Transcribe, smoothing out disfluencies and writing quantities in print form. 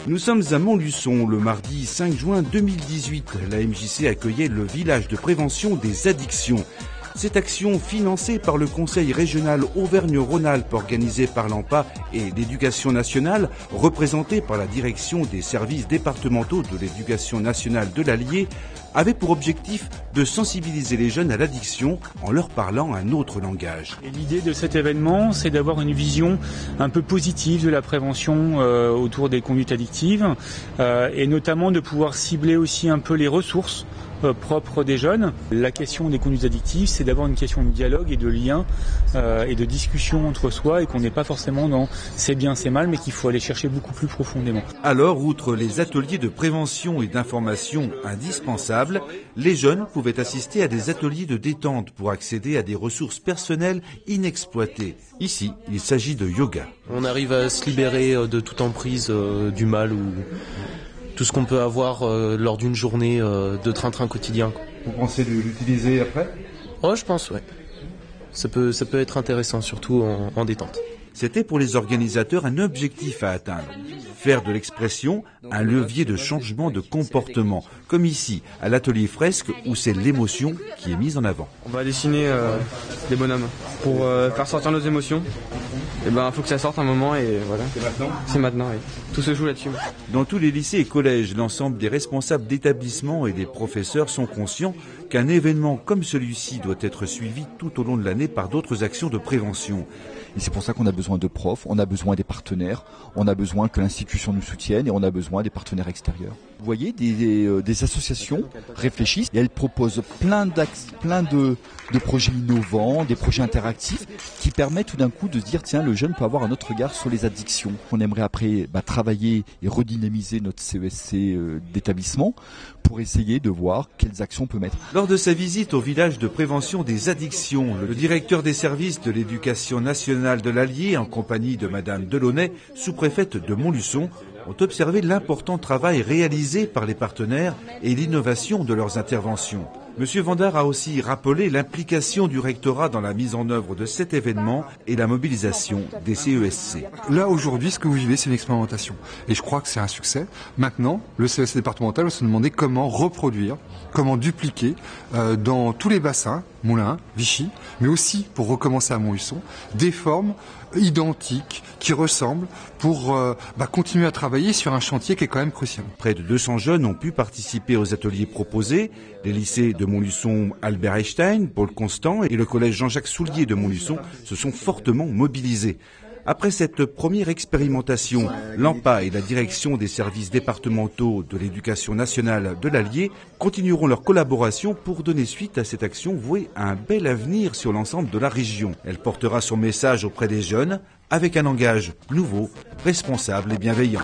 Nous sommes à Montluçon le mardi 5 juin 2018. La MJC accueillait le village de prévention des addictions. Cette action financée par le Conseil régional Auvergne-Rhône-Alpes organisé par l'AMPA et l'Éducation nationale, représentée par la direction des services départementaux de l'Éducation nationale de l'Allier, avait pour objectif de sensibiliser les jeunes à l'addiction en leur parlant un autre langage. Et l'idée de cet événement, c'est d'avoir une vision un peu positive de la prévention autour des conduites addictives et notamment de pouvoir cibler aussi un peu les ressources propre des jeunes. La question des conduites addictives, c'est d'avoir une question de dialogue et de lien et de discussion entre soi et qu'on n'est pas forcément dans c'est bien, c'est mal, mais qu'il faut aller chercher beaucoup plus profondément. Alors, outre les ateliers de prévention et d'information indispensables, les jeunes pouvaient assister à des ateliers de détente pour accéder à des ressources personnelles inexploitées. Ici, il s'agit de yoga. On arrive à se libérer de toute emprise du mal ou tout ce qu'on peut avoir lors d'une journée de train-train quotidien. Vous pensez l'utiliser après ? Oh, je pense, ouais. Ça peut être intéressant, surtout en détente. C'était pour les organisateurs un objectif à atteindre. Faire de l'expression un levier de changement de comportement, comme ici, à l'atelier fresque où c'est l'émotion qui est mise en avant. On va dessiner des bonhommes pour faire sortir nos émotions. Et faut que ça sorte un moment et voilà. C'est maintenant ? C'est maintenant, oui. Tout se joue là-dessus. Dans tous les lycées et collèges, l'ensemble des responsables d'établissements et des professeurs sont conscients qu'un événement comme celui-ci doit être suivi tout au long de l'année par d'autres actions de prévention. Et c'est pour ça qu'on a besoin de profs, on a besoin des partenaires, on a besoin que l'institution nous soutienne et on a besoin des partenaires extérieurs. Vous voyez, des associations réfléchissent et elles proposent plein de projets innovants, des projets interactifs qui permettent tout d'un coup de se dire tiens, le jeune peut avoir un autre regard sur les addictions. On aimerait après travailler et redynamiser notre CESC d'établissement pour essayer de voir quelles actions on peut mettre. Lors de sa visite au village de prévention des addictions, le directeur des services de l'Éducation nationale de l'Allier, en compagnie de Madame Delaunay, sous-préfète de Montluçon, ont observé l'important travail réalisé par les partenaires et l'innovation de leurs interventions. Monsieur Vandard a aussi rappelé l'implication du rectorat dans la mise en œuvre de cet événement et la mobilisation des CESC. Là, aujourd'hui, ce que vous vivez, c'est une expérimentation. Et je crois que c'est un succès. Maintenant, le CESC départemental va se demander comment reproduire, comment dupliquer dans tous les bassins, Moulins, Vichy, mais aussi, pour recommencer à Montluçon, des formes identiques, qui ressemblent, pour continuer à travailler sur un chantier qui est quand même crucial. Près de 200 jeunes ont pu participer aux ateliers proposés. Les lycées de Montluçon, Albert Einstein, Paul Constant et le collège Jean-Jacques Soulier de Montluçon se sont fortement mobilisés. Après cette première expérimentation, l'AMPA et la direction des services départementaux de l'Éducation nationale de l'Allier continueront leur collaboration pour donner suite à cette action vouée à un bel avenir sur l'ensemble de la région. Elle portera son message auprès des jeunes avec un langage nouveau, responsable et bienveillant.